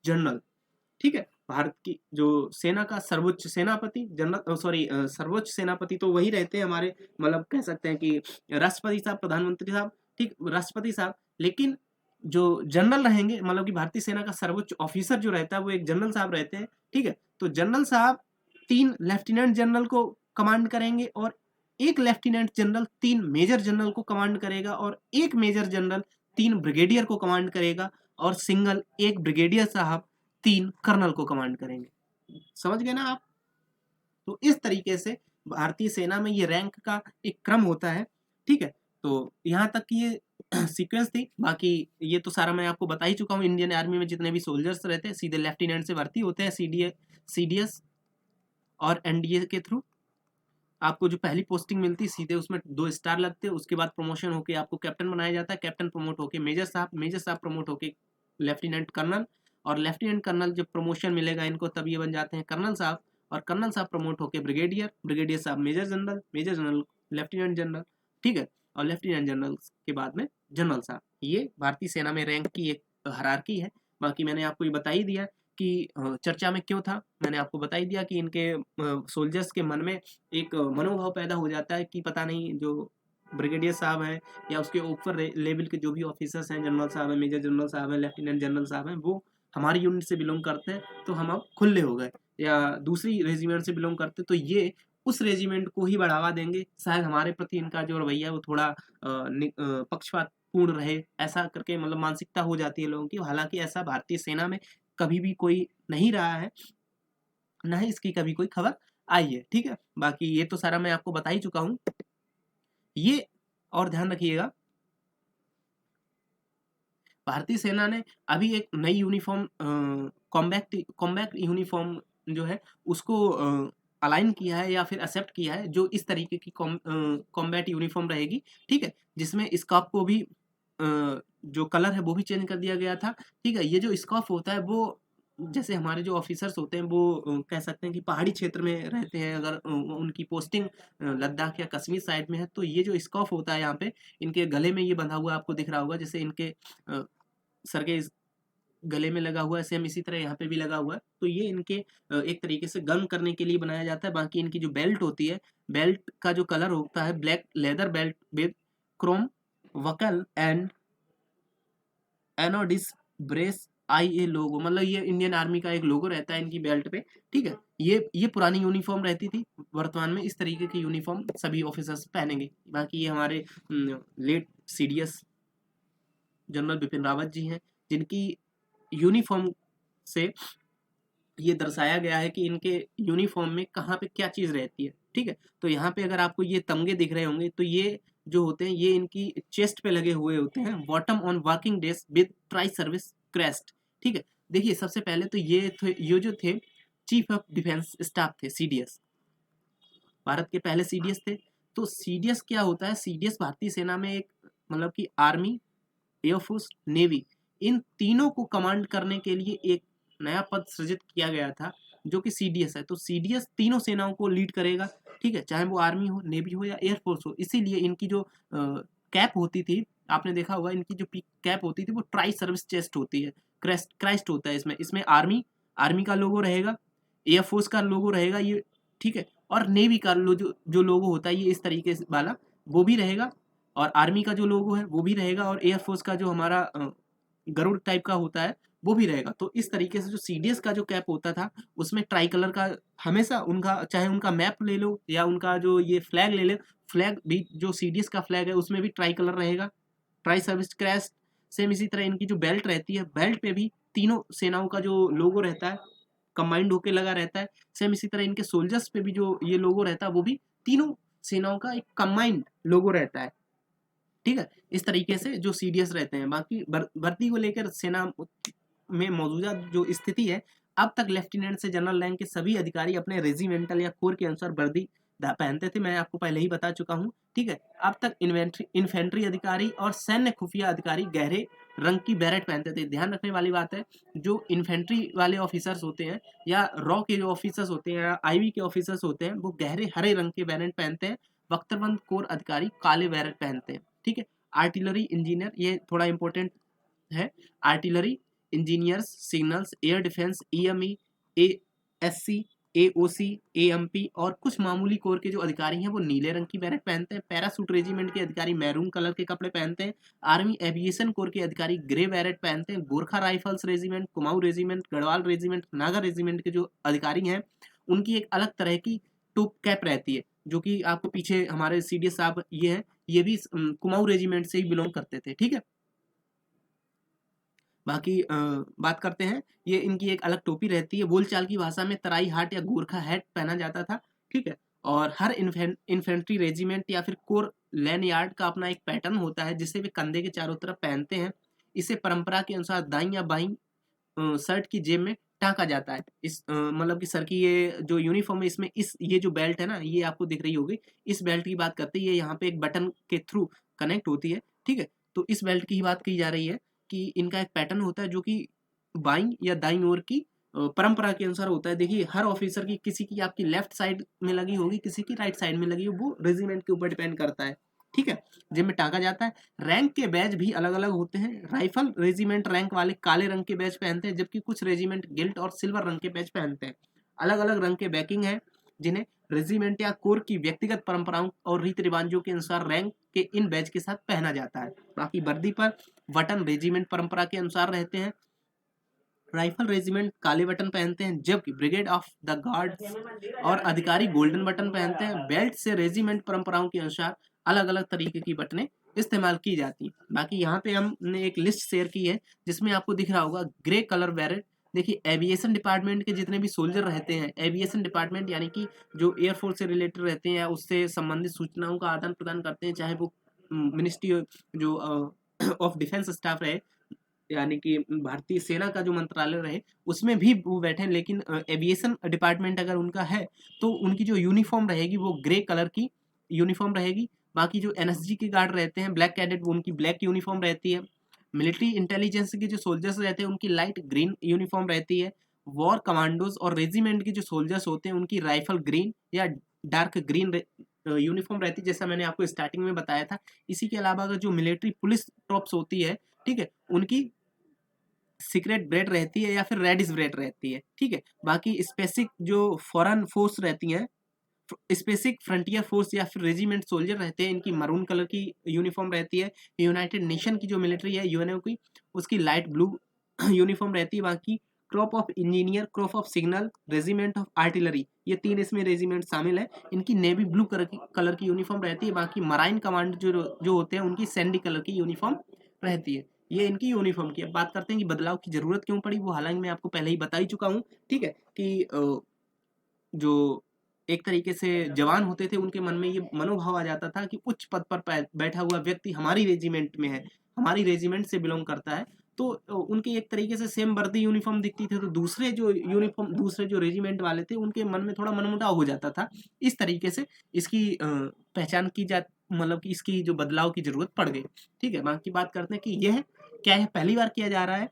जनरल। ठीक है, भारत की जो सेना का सर्वोच्च सेनापति सर्वोच्च सेनापति तो वही रहते हैं हमारे, मतलब कह सकते हैं कि राष्ट्रपति साहब, प्रधानमंत्री साहब, ठीक, राष्ट्रपति साहब, लेकिन जो जनरल रहेंगे, मतलब कि भारतीय सेना का सर्वोच्च ऑफिसर जो रहता है वो एक जनरल साहब रहते हैं। ठीक है, तो जनरल साहब 3 लेफ्टिनेंट जनरल को कमांड करेंगे, और एक लेफ्टिनेंट जनरल 3 मेजर जनरल को कमांड करेगा, और एक मेजर जनरल 3 ब्रिगेडियर को कमांड करेगा, और सिंगल एक ब्रिगेडियर साहब 3 कर्नल को कमांड करेंगे। समझ गए ना आप? तो इस तरीके से भारतीय सेना में ये रैंक का एक क्रम होता है। ठीक है, तो यहाँ तक की ये सीक्वेंस थी, बाकी ये तो सारा मैं आपको बता ही चुका हूँ। इंडियन आर्मी में जितने भी सोल्जर्स रहते हैं सीधे लेफ्टिनेंट से भर्ती होते हैं, सीडीएस और एनडीए के थ्रू। आपको जो पहली पोस्टिंग मिलती है सीधे उसमें 2 स्टार लगते हैं, उसके बाद प्रमोशन होके आपको कैप्टन बनाया जाता है, कैप्टन प्रमोट होके मेजर साहब प्रमोट होके लेफ्टिनेंट कर्नल, और लेफ्टिनेंट कर्नल जब प्रमोशन मिलेगा इनको तब ये बन जाते हैं कर्नल साहब, और कर्नल साहब प्रमोट होके ब्रिगेडियर साहब मेजर जनरल लेफ्टिनेंट जनरल। ठीक है, और लेफ्टिनेंट जनरल के बाद में जनरल साहब। ये भारतीय सेना में रैंक की एक हायरार्की है। बाकी मैंने आपको ये बता ही दिया कि चर्चा में क्यों था, मैंने आपको बता ही दिया कि इनके सोल्जर्स के मन में एक मनोभाव पैदा हो जाता है कि पता नहीं जो ब्रिगेडियर साहब हैं या उसके ऊपर लेवल के जो भी ऑफिसर्स हैं, जनरल साहब हैं, मेजर जनरल साहब हैं, लेफ्टिनेंट जनरल साहब हैं, वो हमारी यूनिट से बिलोंग करते हैं, तो हम अब खुले हो गए। या दूसरी रेजिमेंट से बिलोंग करते तो ये उस रेजिमेंट को ही बढ़ावा देंगे, शायद हमारे प्रति इनका जो रवैया है वो थोड़ा पक्षपातपूर्ण रहे, ऐसा करके मतलब मानसिकता हो जाती है लोगों की। हालांकि ऐसा भारतीय सेना में कभी भी कोई नहीं रहा है, ना ही इसकी कभी कोई खबर आई है। ठीक है, बाकी ये तो सारा मैं आपको बता ही चुका हूँ। ये और ध्यान रखिएगा, भारतीय सेना ने अभी एक नई यूनिफॉर्म कॉम्बैक्ट यूनिफॉर्म जो है उसको अलाइन किया है या फिर एक्सेप्ट किया है, जो इस तरीके की कॉम्बैट यूनिफॉर्म रहेगी। ठीक है, जिसमें स्कार्फ को भी जो कलर है वो भी चेंज कर दिया गया था। ठीक है, ये जो स्कार्फ होता है वो जैसे हमारे जो ऑफिसर्स होते हैं वो कह सकते हैं कि पहाड़ी क्षेत्र में रहते हैं, अगर उनकी पोस्टिंग लद्दाख या कश्मीर साइड में है, तो ये जो स्कार्फ होता है यहाँ पे इनके गले में ये बंधा हुआ आपको दिख रहा होगा, जैसे इनके सर के गले में लगा हुआ है, सेम इसी तरह यहाँ पे भी लगा हुआ है। तो ये इनके एक तरीके से गर्म करने के लिए बनाया जाता है। बाकी इनकी जो बेल्ट होती है, बेल्ट का जो कलर होता है black leather belt with chrome buckle and anodised brass IA logo, मतलब ये इंडियन आर्मी का एक लोगो रहता है इनकी बेल्ट पे। ठीक है, ये पुरानी यूनिफॉर्म रहती थी, वर्तमान में इस तरीके की यूनिफॉर्म सभी ऑफिसर्स पहनेंगे। बाकी ये हमारे late CDS general Bipin Rawat ji हैं, जिनकी यूनिफॉर्म से ये दर्शाया गया है कि इनके यूनिफॉर्म में कहाँ पे क्या चीज़ रहती है। ठीक है, तो यहाँ पे अगर आपको ये तमगे दिख रहे होंगे, तो ये जो होते हैं ये इनकी चेस्ट पे लगे हुए होते हैं, bottom on working days with tri service crest. ठीक है, देखिए सबसे पहले तो ये जो थे चीफ ऑफ डिफेंस स्टाफ थे, CDS, भारत के पहले CDS थे। तो CDS क्या होता है, CDS भारतीय सेना में एक मतलब कि आर्मी, एयरफोर्स, नेवी, इन तीनों को कमांड करने के लिए एक नया पद सृजित किया गया था, जो कि CDS है। तो CDS तीनों सेनाओं को लीड करेगा। ठीक है, चाहे वो आर्मी हो, नेवी हो या एयरफोर्स हो। इसीलिए इनकी जो कैप होती थी, आपने देखा होगा, इनकी जो कैप होती थी वो ट्राई सर्विस चेस्ट होती है, क्राइस्ट होता है इसमें। इसमें आर्मी का लोगो रहेगा, एयरफोर्स का लोगो रहेगा ये। ठीक है, और नेवी का जो लोगो होता है ये इस तरीके से वाला, वो भी रहेगा। और आर्मी का जो लोगो है वो भी रहेगा, और एयरफोर्स का जो हमारा गरुड़ टाइप का होता है वो भी रहेगा। तो इस तरीके से जो CDS का जो कैप होता था उसमें ट्राई कलर का हमेशा उनका, चाहे उनका मैप ले लो या उनका जो ये फ्लैग ले लो, फ्लैग भी जो CDS का फ्लैग है उसमें भी ट्राई कलर रहेगा, ट्राई सर्विस क्रेस्ट। सेम इसी तरह इनकी जो बेल्ट रहती है, बेल्ट पे भी तीनों सेनाओं का जो लोगो रहता है कंबाइंड होके लगा रहता है। सेम इसी तरह इनके सोल्जर्स पे भी जो ये लोगो रहता है वो भी तीनों सेनाओं का एक कंबाइंड लोगो रहता है। ठीक है, इस तरीके से जो CDS रहते हैं। बाकी भर्ती को लेकर सेना में मौजूदा जो स्थिति है, अब तक लेफ्टिनेंट से जनरल रैंक के सभी अधिकारी अपने रेजिमेंटल या कोर के अनुसार वर्दी पहनते थे, मैं आपको पहले ही बता चुका हूँ। ठीक है, अब तक इन्फेंट्री अधिकारी और सैन्य खुफिया अधिकारी गहरे रंग की बैरेट पहनते थे। ध्यान रखने वाली बात है, जो इन्फेंट्री वाले ऑफिसर्स होते हैं या रॉ के जो ऑफिसर्स होते हैं या IV के ऑफिसर्स होते हैं, वो गहरे हरे रंग के बैरेट पहनते हैं। वक्तरबंद कोर अधिकारी काले बैरेट पहनते हैं। ठीक है, आर्टिलरी इंजीनियर, ये थोड़ा इंपॉर्टेंट है, artillery engineers, signals, air defence, EME, ASC, AOC, AMP और कुछ मामूली कोर के जो अधिकारी हैं वो नीले रंग की बैरेट पहनते हैं। पैरासूट रेजिमेंट के अधिकारी मैरून कलर के कपड़े पहनते हैं। आर्मी एविएशन कोर के अधिकारी ग्रे बैरेट पहनते हैं। Gorkha rifles regiment, Kumaon regiment, Garhwal regiment, Naga regiment के जो अधिकारी हैं उनकी एक अलग तरह की टोप कैप रहती है, जो कि आपको पीछे हमारे CDS साहब ये हैं, ये भी कुमाऊं रेजिमेंट से ही बिलोंग करते थे। ठीक है, बाकी बात करते हैं, ये इनकी एक अलग टोपी रहती है। बोलचाल की भाषा में तराई हाट या गोरखा हैट पहना जाता था। ठीक है, और हर इन्फेंट्री रेजिमेंट या फिर कोर लैन यार्ड का अपना एक पैटर्न होता है, जिसे वे कंधे के चारों तरफ पहनते हैं। इसे परंपरा के अनुसार दाई या बाई शर्ट की जेब में टाँका जाता है। इस मतलब कि सर की ये जो यूनिफॉर्म है इसमें ये जो बेल्ट है ना, ये आपको दिख रही होगी, इस बेल्ट की बात करते हैं। ये यहाँ पे एक बटन के थ्रू कनेक्ट होती है। ठीक है, तो इस बेल्ट की ही बात की जा रही है कि इनका एक पैटर्न होता है जो कि बाईं या दाईं ओर की परंपरा के अनुसार होता है। देखिए हर ऑफिसर की, किसी की आपकी लेफ्ट साइड में लगी होगी, किसी की राइट साइड में लगी होगी, वो रेजिमेंट के ऊपर डिपेंड करता है। ठीक है, जेब में टाँका जाता है। रैंक के बैज भी अलग अलग होते हैं। राइफल रेजिमेंट रैंक वाले काले रंग के बैज पहनते हैं, जबकि कुछ रेजिमेंट गिल्ट और सिल्वर रंग के बैज पहनते हैं। अलग अलग रंग के बैकिंग है, जिन्हें रेजिमेंट या कोर की व्यक्तिगत परंपराओं और रीति रिवाजों के अनुसार रैंक के इन बैच के साथ पहना जाता है। बाकी वर्दी पर बटन रेजिमेंट परंपरा के अनुसार रहते हैं। राइफल रेजिमेंट काले बटन पहनते हैं, जबकि ब्रिगेड ऑफ द गार्ड्स और अधिकारी गोल्डन बटन पहनते हैं। बेल्ट से रेजिमेंट परंपराओं के अनुसार अलग अलग तरीके की बटनें इस्तेमाल की जाती हैं। बाकी यहाँ पे हमने एक लिस्ट शेयर की है जिसमें आपको दिख रहा होगा ग्रे कलर बैरेट। देखिए एविएशन डिपार्टमेंट के जितने भी सोल्जर रहते हैं, एविएशन डिपार्टमेंट यानी कि जो एयरफोर्स से रिलेटेड रहते हैं या उससे संबंधित सूचनाओं का आदान प्रदान करते हैं, चाहे वो मिनिस्ट्री जो ऑफ डिफेंस स्टाफ रहे यानी कि भारतीय सेना का जो मंत्रालय रहे उसमें भी वो बैठे, लेकिन एविएशन डिपार्टमेंट अगर उनका है तो उनकी जो यूनिफॉर्म रहेगी वो ग्रे कलर की यूनिफॉर्म रहेगी। बाकी जो एनएसजी के गार्ड रहते हैं ब्लैक कैडेट, वो उनकी ब्लैक यूनिफॉर्म रहती है। मिलिट्री इंटेलिजेंस के जो सोल्जर्स रहते हैं उनकी लाइट ग्रीन यूनिफॉर्म रहती है। वॉर कमांडोज और रेजिमेंट के जो सोल्जर्स होते हैं उनकी राइफल ग्रीन या डार्क ग्रीन यूनिफॉर्म रहती है, जैसा मैंने आपको स्टार्टिंग में बताया था। इसी के अलावा अगर जो मिलिट्री पुलिस ट्रॉप्स होती है, ठीक है, उनकी सीक्रेट ब्रेड रहती है या फिर रेडिश ब्रेड रहती है, ठीक है। बाकी स्पेसिफिक जो फॉरेन फोर्स रहती हैं, स्पेसिफिक फ्रंटियर फोर्स या फिर रेजिमेंट सोल्जर रहते हैं, इनकी मरून कलर की यूनिफॉर्म रहती है। यूनाइटेड नेशन की जो मिलिट्री है यूएनओ की, उसकी लाइट ब्लू यूनिफॉर्म रहती है। बाकी crop of engineer, crop of signal, regiment of artillery, ये 3 इसमें रेजिमेंट शामिल है। इनकी नेवी ब्लू कलर की यूनिफॉर्म रहती है। बाकी मराइन कमांड जो होते हैं उनकी सैंडी कलर की यूनिफॉर्म रहती है। ये इनकी यूनिफॉर्म की। अब बात करते हैं कि बदलाव की जरूरत क्यों पड़ी, वो हालांकि मैं आपको पहले ही बता ही चुका हूँ, ठीक है, कि जो एक तरीके से जवान होते थे उनके मन में ये मनोभाव आ जाता था कि उच्च पद पर बैठा हुआ व्यक्ति हमारी रेजिमेंट में है, हमारी रेजिमेंट से बिलोंग करता है, तो उनके एक तरीके से सेम वर्दी यूनिफॉर्म दिखती थी, तो दूसरे जो रेजिमेंट वाले थे उनके मन में थोड़ा मनमुटाव हो जाता था। इस तरीके से इसकी पहचान की जा मतलब कि इसकी जो बदलाव की जरूरत पड़ गई, ठीक है। बाकी बात करते हैं कि यह क्या है, पहली बार किया जा रहा है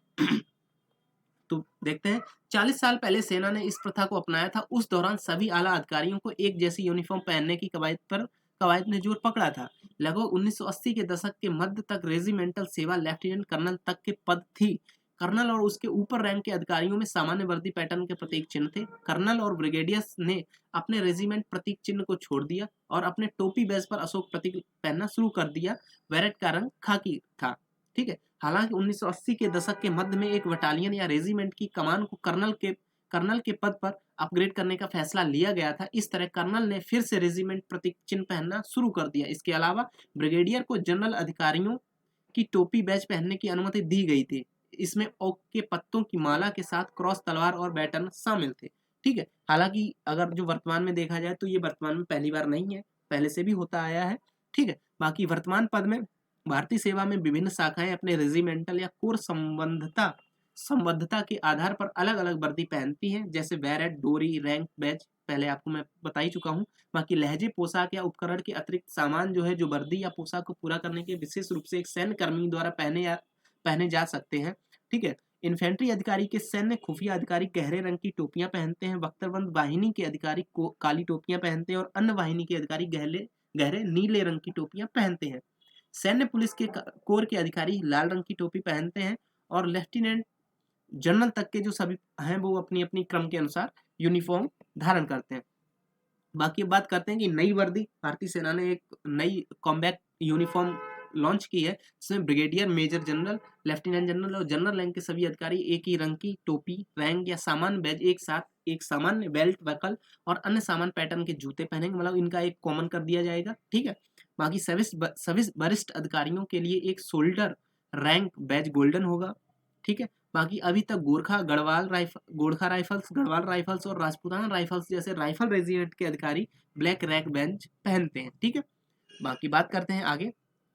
तो देखते हैं। 40 साल पहले सेना ने इस प्रथा को अपनाया था। उस दौरान सभी आला अधिकारियों को एक जैसी यूनिफॉर्म पहनने की कवायद ने जोर पकड़ा था। लगभग 1980 के दशक के मध्य तक रेजिमेंटल सेवा लेफ्टिनेंट कर्नल तक के पद थी। कर्नल और उसके ऊपर रैंक के अधिकारियों में सामान्य वर्दी पैटर्न के प्रतीक चिन्ह थे। कर्नल और ब्रिगेडियर्स ने अपने रेजिमेंट प्रतीक चिन्ह को छोड़ दिया और अपने टोपी बेस पर अशोक प्रतीक पहनना शुरू कर दिया। बैरेट का रंग खाकी था, ठीक है। हालांकि 1980 के दशक के मध्य में एक बटालियन या रेजिमेंट की कमान को कर्नल के पद पर अपग्रेड करने का फैसला लिया गया था। इस तरह कर्नल ने फिर से रेजिमेंट प्रतीक चिन्ह पहनना शुरू कर दिया। इसके अलावा ब्रिगेडियर को जनरल अधिकारियों की टोपी बैच पहनने की अनुमति दी गई थी। इसमें ओक के पत्तों की माला के साथ क्रॉस तलवार और बैटन शामिल थे, ठीक है। हालांकि अगर जो वर्तमान में देखा जाए तो ये वर्तमान में पहली बार नहीं है, पहले से भी होता आया है, ठीक है। बाकी वर्तमान पद में भारतीय सेवा में विभिन्न शाखाएं अपने रेजिमेंटल या कोर संबद्धता के आधार पर अलग अलग वर्दी पहनती हैं, जैसे बैरेट, डोरी, रैंक, बैच, पहले आपको मैं बता ही चुका हूँ। बाकी लहजे, पोशाक या उपकरण के अतिरिक्त सामान जो है, जो वर्दी या पोशाक को पूरा करने के विशेष रूप से एक सैन्य कर्मी द्वारा पहने जा सकते हैं, ठीक है। इन्फेंट्री अधिकारी के सैन्य खुफिया अधिकारी गहरे रंग की टोपियां पहनते हैं। बख्तरबंद वाहिनी के अधिकारी को काली टोपियां पहनते हैं और अन्य वाहिनी के अधिकारी गहरे नीले रंग की टोपियां पहनते हैं। सैन्य पुलिस के कोर के अधिकारी लाल रंग की टोपी पहनते हैं और लेफ्टिनेंट जनरल तक के जो सभी हैं वो अपनी अपनी क्रम के अनुसार यूनिफॉर्म धारण करते हैं। बाकी बात करते हैं कि नई वर्दी, भारतीय सेना ने एक नई कॉम्बैक्ट यूनिफॉर्म लॉन्च की है, जिसमें brigadier, major general, lieutenant general और जनरल रैंक के सभी अधिकारी एक ही रंग की टोपी, रैंक या सामान्य बैज एक साथ एक सामान्य बेल्ट, बकल और अन्य सामान्य पैटर्न के जूते पहनेंगे, मतलब इनका एक कॉमन कर दिया जाएगा, ठीक है। बाकी सभी वरिष्ठ अधिकारियों के लिए एक शोल्डर रैंक बैज गोल्डन होगा, ठीक है। बाकी अभी तक गोरखा राइफल्स, गढ़वाल राइफल्स और राजपूताना राइफल्स जैसे राइफल रेजिमेंट के अधिकारी ब्लैक रैंक बैज पहनते हैं, ठीक है। बाकी बात करते हैं आगे,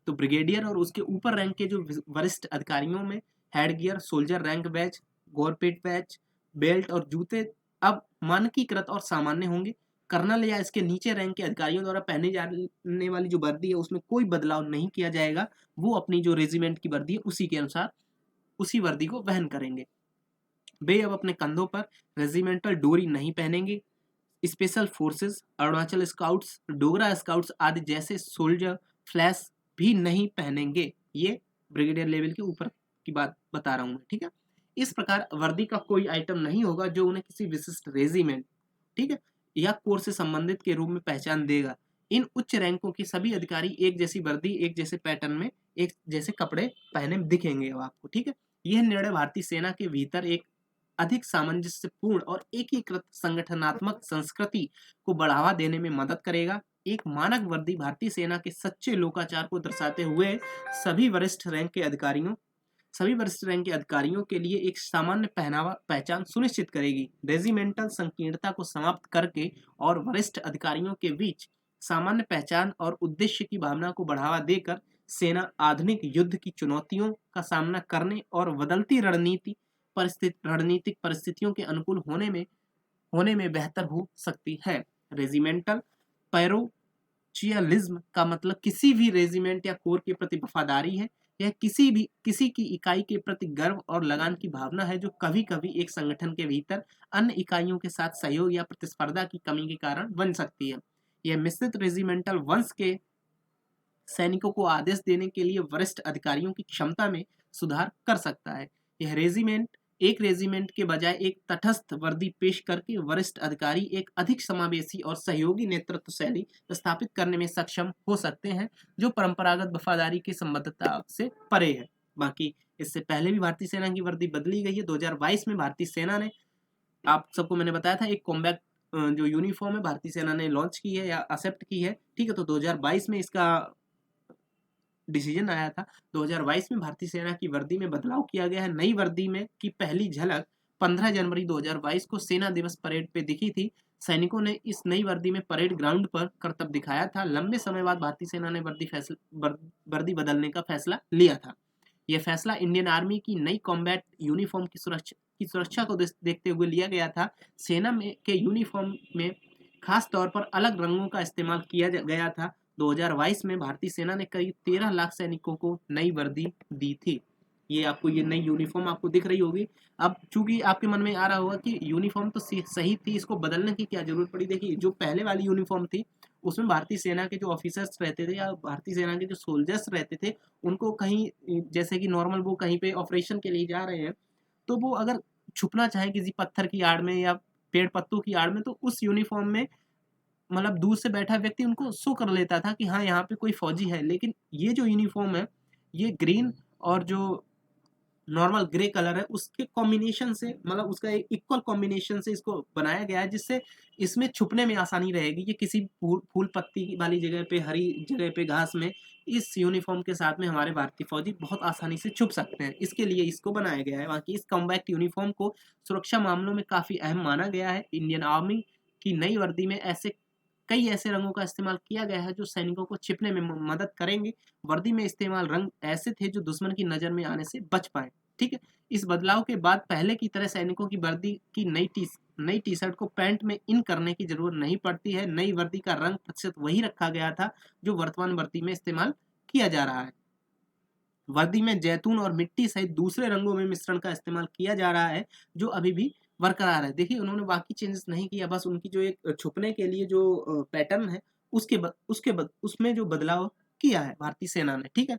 तो ब्रिगेडियर और उसके ऊपर रैंक के जो वरिष्ठ अधिकारियों में head gear, soldier rank badge, gorget badge, belt और जूते अब मानकीकृत और सामान्य होंगे। कर्नल या इसके नीचे रैंक के अधिकारियों द्वारा पहने जाने वाली जो वर्दी है उसमें कोई बदलाव नहीं किया जाएगा। वो अपनी जो रेजिमेंट की वर्दी है उसी के अनुसार उसी वर्दी को वहन करेंगे। वे अब अपने कंधों पर रेजिमेंटल डोरी नहीं पहनेंगे। Special forces, Arunachal scouts, Dogra scouts आदि जैसे सोल्जर फ्लैश भी नहीं पहनेंगे। ये ब्रिगेडियर लेवल के ऊपर की बात बता रहा हूँ मैं, ठीक है। इस प्रकार वर्दी का कोई आइटम नहीं होगा जो उन्हें किसी विशिष्ट रेजिमेंट, ठीक है, या कोर से संबंधित के रूप में पहचान देगा। इन उच्च रैंकों के सभी अधिकारी एक जैसी वर्दी, एक जैसे पैटर्न में, एक जैसे कपड़े पहने दिखेंगे अब आपको, ठीक है। यह निर्णय भारतीय सेना के भीतर एक अधिक सामंजस्यपूर्ण और एकीकृत संगठनात्मक संस्कृति को बढ़ावा देने में मदद करेगा। एक मानक वर्दी भारतीय सेना के सच्चे लोकाचार को दर्शाते हुए सभी वरिष्ठ रैंक के अधिकारियों के लिए एक सामान्य पहनावा पहचान सुनिश्चित करेगी। रेजिमेंटल संकीर्णता को समाप्त करके और वरिष्ठ अधिकारियों के बीच सामान्य पहचान और उद्देश्य की भावना को बढ़ावा देकर सेना आधुनिक युद्ध की चुनौतियों का सामना करने और बदलती रणनीतिक परिस्थितियों के अनुकूल होने में बेहतर हो सकती है। रेजिमेंटल पैरोचियलिज्म का मतलब किसी भी रेजिमेंट या कोर के प्रति वफादारी है। यह किसी की इकाई के प्रति गर्व और लगान की भावना है जो कभी-कभी एक संगठन के भीतर अन्य इकाइयों के साथ सहयोग या प्रतिस्पर्धा की कमी के कारण बन सकती है। यह मिश्रित रेजिमेंटल वंश के सैनिकों को आदेश देने के लिए वरिष्ठ अधिकारियों की क्षमता में सुधार कर सकता है। यह एक रेजिमेंट के बजाय एक तटस्थ वर्दी पेश करके वरिष्ठ अधिकारी एक अधिक समावेशी और सहयोगी नेतृत्व शैली स्थापित करने में सक्षम हो सकते हैं, जो परंपरागत वफादारी की संबद्धता से परे है। बाकी इससे पहले भी भारतीय सेना की वर्दी बदली गई है। 2022 में भारतीय सेना ने, आप सबको मैंने बताया था, एक कॉम्बैट जो यूनिफॉर्म है भारतीय सेना ने लॉन्च की है या एक्सेप्ट की है, ठीक है। तो 2022 में इसका डिसीजन आया था। 2022 में भारतीय सेना की वर्दी में बदलाव किया गया है। नई वर्दी में की पहली झलक 15 जनवरी 2022 को सेना दिवस परेड पे दिखी थी। सैनिकों ने इस नई वर्दी में परेड ग्राउंड पर करतब दिखाया था। लंबे समय बाद भारतीय सेना ने वर्दी बदलने का फैसला लिया था। यह फैसला इंडियन आर्मी की नई कॉम्बैट यूनिफॉर्म की सुरक्षा को देखते हुए लिया गया था। सेना के यूनिफॉर्म में खास तौर पर अलग रंगों का इस्तेमाल किया गया था। 2022 में भारतीय सेना ने करीब 13 लाख सैनिकों को नई वर्दी दी थी। ये नई यूनिफॉर्म आपको दिख रही होगी। अब चूंकि आपके मन में आ रहा होगा कि यूनिफॉर्म तो सही थी, इसको बदलने की क्या जरूरत पड़ी। देखिए, जो पहले वाली यूनिफॉर्म थी उसमें भारतीय सेना के जो ऑफिसर्स रहते थे या भारतीय सेना के जो सोल्जर्स रहते थे, उनको कहीं, जैसे कि नॉर्मल वो कहीं पे ऑपरेशन के लिए जा रहे हैं, तो वो अगर छुपना चाहे किसी पत्थर की आड़ में या पेड़ पत्तों की आड़ में, तो उस यूनिफॉर्म में मतलब दूर से बैठा व्यक्ति उनको शो कर लेता था कि हाँ, यहाँ पे कोई फौजी है। लेकिन ये जो यूनिफॉर्म है, ये ग्रीन और जो नॉर्मल ग्रे कलर है उसके कॉम्बिनेशन से, मतलब उसका एक इक्वल कॉम्बिनेशन से इसको बनाया गया है, जिससे इसमें छुपने में आसानी रहेगी। ये किसी फूल पत्ती वाली जगह पे, हरी जगह पे, घास में इस यूनिफॉर्म के साथ में हमारे भारतीय फौजी बहुत आसानी से छुप सकते हैं। इसके लिए इसको बनाया गया है। बाकी इस कॉम्बैक्ट यूनिफॉर्म को सुरक्षा मामलों में काफ़ी अहम माना गया है। इंडियन आर्मी की नई वर्दी में कई ऐसे रंगों का इस्तेमाल किया गया है जो सैनिकों को छिपने में मदद करेंगे। वर्दी में इस्तेमाल रंग ऐसे थे जो दुश्मन की नज़र में आने से बच पाए, ठीक है। इस बदलाव के बाद पहले की तरह सैनिकों की वर्दी की नई टी शर्ट को पैंट में इन करने की जरूरत नहीं पड़ती है। नई वर्दी का रंग प्रतिशत वही रखा गया था जो वर्तमान वर्दी में इस्तेमाल किया जा रहा है। वर्दी में जैतून और मिट्टी सहित दूसरे रंगों में मिश्रण का इस्तेमाल किया जा रहा है, जो अभी भी बरकरार है। देखिए, उन्होंने बाकी चेंजेस नहीं किया, बस उनकी जो एक छुपने के लिए जो पैटर्न है उसमें जो बदलाव किया है भारतीय सेना ने, ठीक है,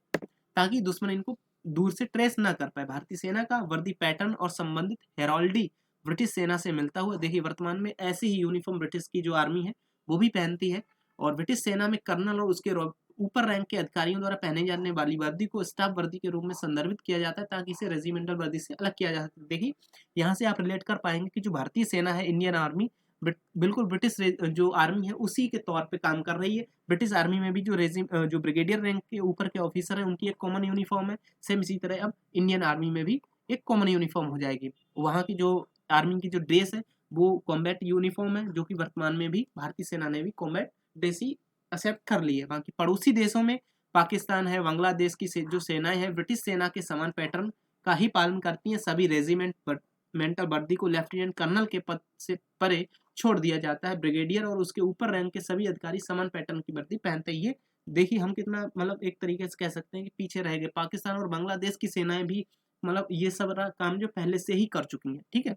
ताकि दुश्मन इनको दूर से ट्रेस ना कर पाए। भारतीय सेना का वर्दी पैटर्न और संबंधित हेराल्डी ब्रिटिश सेना से मिलता हुआ। देखिए, वर्तमान में ऐसी ही यूनिफॉर्म ब्रिटिश की जो आर्मी है वो भी पहनती है, और ब्रिटिश सेना में कर्नल और उसके ऊपर रैंक के अधिकारियों द्वारा पहने जाने वाली वर्दी को स्टाफ वर्दी के रूप में संदर्भित किया जाता है, ताकि इसे रेजिमेंटल वर्दी से अलग किया जा सके। देखिए, यहाँ से आप रिलेट कर पाएंगे कि जो भारतीय सेना है, इंडियन आर्मी, बिल्कुल ब्रिटिश जो आर्मी है उसी के तौर पे काम कर रही है। ब्रिटिश आर्मी में भी जो ब्रिगेडियर रैंक के ऊपर के ऑफिसर है उनकी एक कॉमन यूनिफॉर्म है। सेम इसी तरह अब इंडियन आर्मी में भी एक कॉमन यूनिफॉर्म हो जाएगी। वहाँ की जो आर्मी की जो ड्रेस है वो कॉम्बैट यूनिफॉर्म है, जो कि वर्तमान में भी भारतीय सेना ने भी कॉम्बैट ड्रेस ही एक्सेप्ट कर ली है। बाकी पड़ोसी देशों में पाकिस्तान है, बांग्लादेश की जो सेनाएं हैं, ब्रिटिश सेना के समान पैटर्न का ही पालन करती हैं। सभी रेजिमेंटल वर्दी को लेफ्टिनेंट कर्नल के पद से परे छोड़ दिया जाता है। ब्रिगेडियर और उसके ऊपर रैंक के सभी अधिकारी समान पैटर्न की वर्दी पहनते ही है। देखिए, हम कितना मतलब एक तरीके से कह सकते हैं कि पीछे रह गए। पाकिस्तान और बांग्लादेश की सेनाएं भी मतलब ये सब काम जो पहले से ही कर चुकी हैं, ठीक है।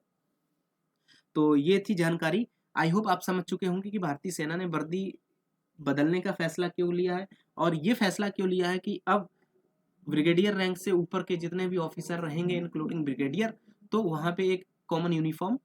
तो ये थी जानकारी। आई होप आप समझ चुके होंगे कि भारतीय सेना ने वर्दी बदलने का फैसला क्यों लिया है, और ये फैसला क्यों लिया है कि अब ब्रिगेडियर रैंक से ऊपर के जितने भी ऑफिसर रहेंगे, इंक्लूडिंग ब्रिगेडियर, तो वहाँ पे एक कॉमन यूनिफॉर्म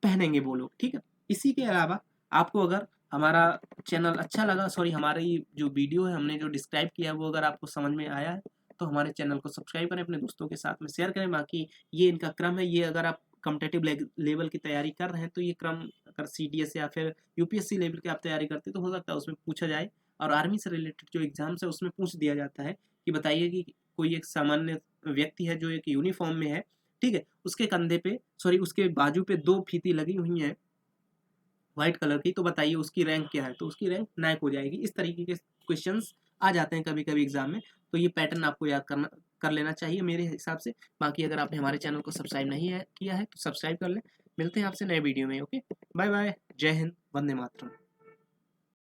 पहनेंगे वो लोग, ठीक है। इसी के अलावा आपको अगर हमारा चैनल अच्छा लगा, सॉरी हमारी जो वीडियो है हमने जो डिस्क्राइब किया है वो अगर आपको समझ में आया है तो हमारे चैनल को सब्सक्राइब करें, अपने दोस्तों के साथ में शेयर करें। बाकी ये इनका क्रम है, ये अगर आप कॉम्पिटिटिव लेवल की तैयारी कर रहे हैं तो ये क्रम अगर CDS या फिर UPSC लेवल की आप तैयारी करते हैं तो हो सकता है उसमें पूछा जाए। और आर्मी से रिलेटेड जो एग्जाम्स है उसमें पूछ दिया जाता है कि बताइए कि कोई एक सामान्य व्यक्ति है जो एक यूनिफॉर्म में है, ठीक है, उसके कंधे पे सॉरी उसके बाजू पे 2 फीती लगी हुई हैं व्हाइट कलर की, तो बताइए उसकी रैंक क्या है? तो उसकी रैंक नायक हो जाएगी। इस तरीके के क्वेश्चंस आ जाते हैं कभी-कभी एग्ज़ाम में, तो ये पैटर्न आपको याद कर लेना चाहिए मेरे हिसाब से। बाकी अगर आपने हमारे चैनल को सब्सक्राइब नहीं है किया है तो सब्सक्राइब कर लें। मिलते हैं आपसे नए वीडियो में, ओके? Bye bye. जय हिंद, वंदे मातरम।